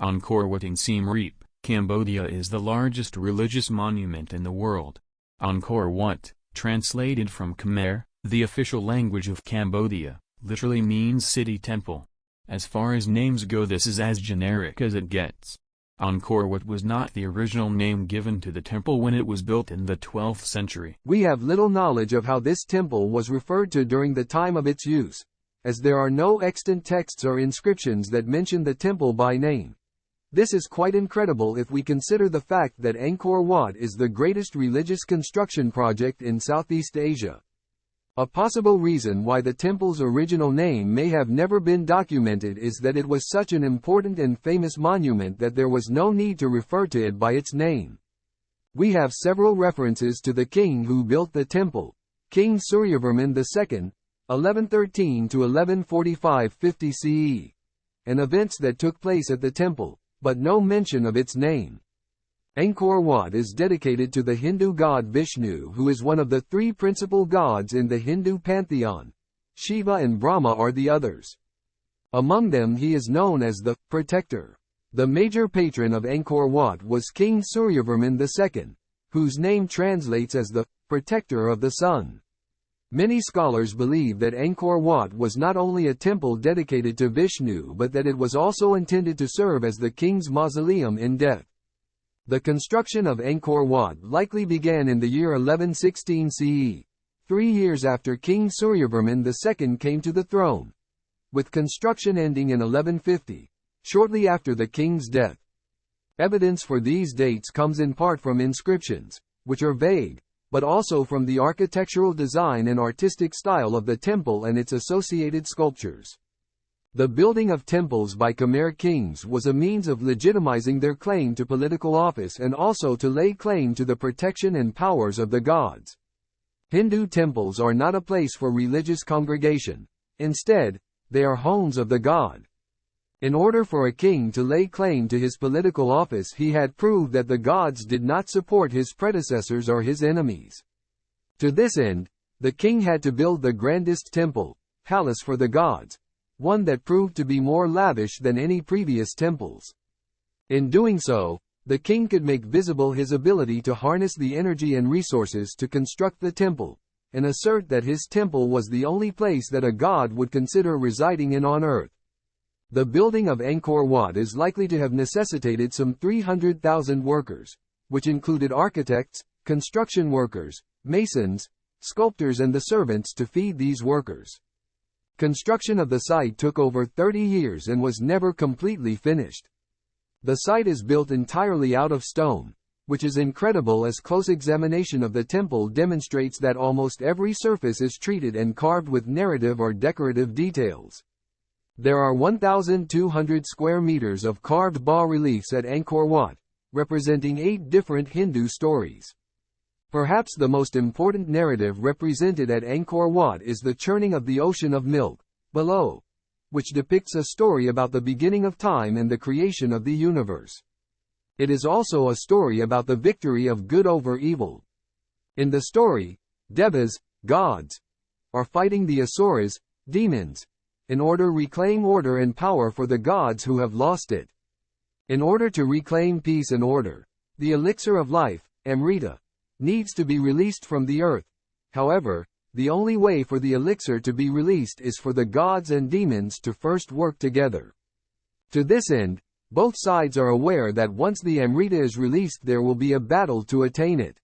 Angkor Wat in Siem Reap, Cambodia is the largest religious monument in the world. Angkor Wat, translated from Khmer, the official language of Cambodia, literally means city temple. As far as names go, this is as generic as it gets. Angkor Wat was not the original name given to the temple when it was built in the 12th century. We have little knowledge of how this temple was referred to during the time of its use, as there are no extant texts or inscriptions that mention the temple by name. This is quite incredible if we consider the fact that Angkor Wat is the greatest religious construction project in Southeast Asia. A possible reason why the temple's original name may have never been documented is that it was such an important and famous monument that there was no need to refer to it by its name. We have several references to the king who built the temple, King Suryavarman II, 1113 to 1145 50 CE, and events that took place at the temple, but no mention of its name. Angkor Wat is dedicated to the Hindu god Vishnu, who is one of the three principal gods in the Hindu pantheon. Shiva and Brahma are the others. Among them he is known as the protector. The major patron of Angkor Wat was King Suryavarman II, whose name translates as the protector of the sun. Many scholars believe that Angkor Wat was not only a temple dedicated to Vishnu but that it was also intended to serve as the king's mausoleum in death. The construction of Angkor Wat likely began in the year 1116 CE, 3 years after King Suryavarman II came to the throne, with construction ending in 1150, shortly after the king's death. Evidence for these dates comes in part from inscriptions, which are vague, but also from the architectural design and artistic style of the temple and its associated sculptures. The building of temples by Khmer kings was a means of legitimizing their claim to political office and also to lay claim to the protection and powers of the gods. Hindu temples are not a place for religious congregation. Instead, they are homes of the god. In order for a king to lay claim to his political office, he had proved that the gods did not support his predecessors or his enemies. To this end, the king had to build the grandest temple, palace for the gods, one that proved to be more lavish than any previous temples. In doing so, the king could make visible his ability to harness the energy and resources to construct the temple, and assert that his temple was the only place that a god would consider residing in on earth. The building of Angkor Wat is likely to have necessitated some 300,000 workers, which included architects, construction workers, masons, sculptors and the servants to feed these workers. Construction of the site took over 30 years and was never completely finished. The site is built entirely out of stone, which is incredible as close examination of the temple demonstrates that almost every surface is treated and carved with narrative or decorative details. There are 1,200 square meters of carved bas-reliefs at Angkor Wat, representing 8 different Hindu stories. Perhaps the most important narrative represented at Angkor Wat is the churning of the ocean of milk, below, which depicts a story about the beginning of time and the creation of the universe. It is also a story about the victory of good over evil. In the story, devas, gods, are fighting the asuras, demons, in order to reclaim order and power for the gods who have lost it. In order to reclaim peace and order, the elixir of life, Amrita, needs to be released from the earth. However, the only way for the elixir to be released is for the gods and demons to first work together. To this end, both sides are aware that once the Amrita is released there will be a battle to attain it.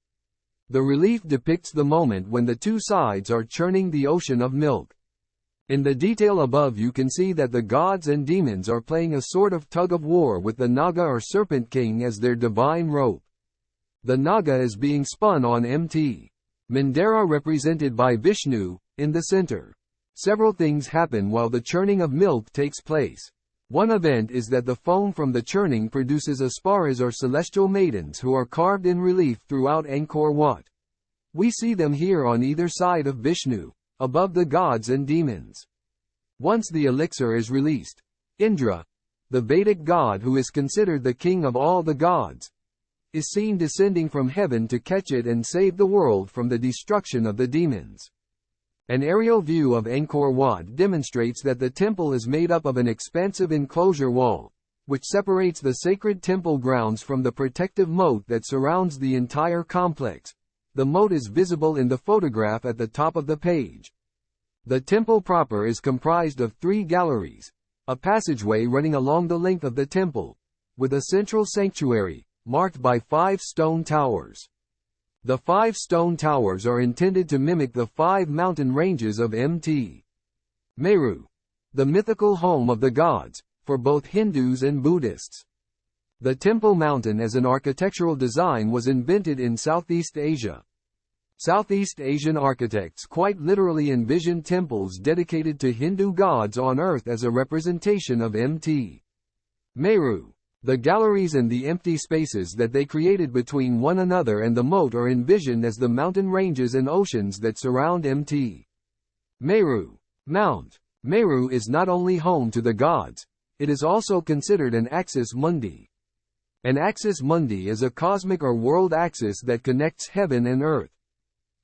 The relief depicts the moment when the two sides are churning the ocean of milk. In the detail above you can see that the gods and demons are playing a sort of tug-of-war with the Naga or Serpent King as their divine rope. The Naga is being spun on Mt. Mandara, represented by Vishnu, in the center. Several things happen while the churning of milk takes place. One event is that the foam from the churning produces asparas or celestial maidens who are carved in relief throughout Angkor Wat. We see them here on either side of Vishnu, above the gods and demons. Once the elixir is released, Indra, the Vedic god who is considered the king of all the gods, is seen descending from heaven to catch it and save the world from the destruction of the demons. An aerial view of Angkor Wat demonstrates that the temple is made up of an expansive enclosure wall, which separates the sacred temple grounds from the protective moat that surrounds the entire complex. The moat is visible in the photograph at the top of the page. The temple proper is comprised of 3 galleries, a passageway running along the length of the temple, with a central sanctuary, marked by 5 stone towers. The 5 stone towers are intended to mimic the 5 mountain ranges of Mt. Meru, the mythical home of the gods, for both Hindus and Buddhists. The Temple Mountain as an architectural design was invented in Southeast Asia. Southeast Asian architects quite literally envisioned temples dedicated to Hindu gods on earth as a representation of Mt. Meru. The galleries and the empty spaces that they created between one another and the moat are envisioned as the mountain ranges and oceans that surround Mt. Meru. Mount Meru is not only home to the gods, it is also considered an axis mundi. An axis mundi is a cosmic or world axis that connects heaven and earth.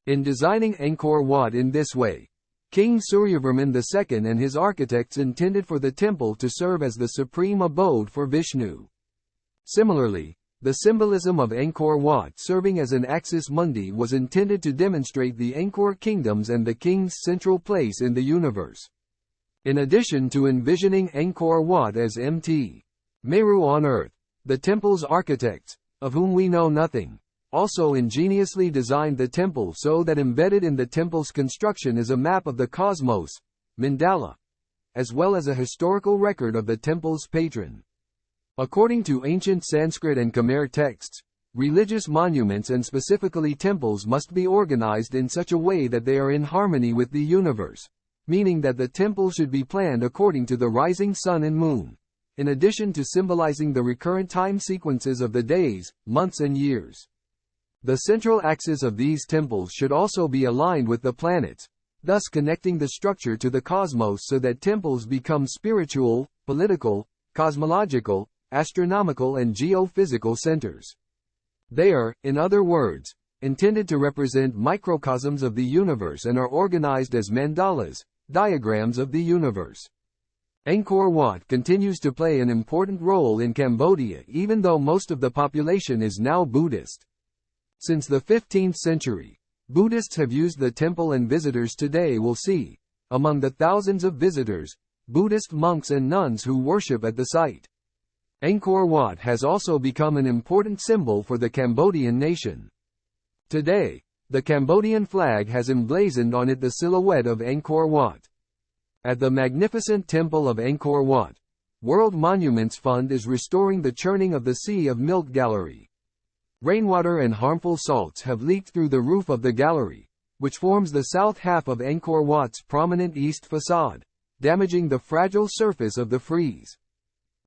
In designing Angkor Wat in this way, King Suryavarman II and his architects intended for the temple to serve as the supreme abode for Vishnu. Similarly, the symbolism of Angkor Wat serving as an axis mundi was intended to demonstrate the Angkor kingdoms and the king's central place in the universe. In addition to envisioning Angkor Wat as Mt. Meru on earth, the temple's architects, of whom we know nothing, also ingeniously designed the temple so that embedded in the temple's construction is a map of the cosmos, mandala, as well as a historical record of the temple's patron. According to ancient Sanskrit and Khmer texts, religious monuments and specifically temples must be organized in such a way that they are in harmony with the universe, meaning that the temple should be planned according to the rising sun and moon, in addition to symbolizing the recurrent time sequences of the days, months and years. The central axis of these temples should also be aligned with the planets, thus connecting the structure to the cosmos so that temples become spiritual, political, cosmological, astronomical and geophysical centers. They are, in other words, intended to represent microcosms of the universe and are organized as mandalas, diagrams of the universe. Angkor Wat continues to play an important role in Cambodia even though most of the population is now Buddhist. Since the 15th century, Buddhists have used the temple and visitors today will see, among the thousands of visitors, Buddhist monks and nuns who worship at the site. Angkor Wat has also become an important symbol for the Cambodian nation. Today, the Cambodian flag has emblazoned on it the silhouette of Angkor Wat. At the magnificent Temple of Angkor Wat, World Monuments Fund is restoring the churning of the Sea of Milk Gallery. Rainwater and harmful salts have leaked through the roof of the gallery, which forms the south half of Angkor Wat's prominent east facade, damaging the fragile surface of the frieze.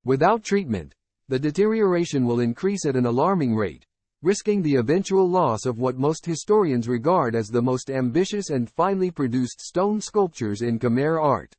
Without treatment, the deterioration will increase at an alarming rate, risking the eventual loss of what most historians regard as the most ambitious and finely produced stone sculptures in Khmer art.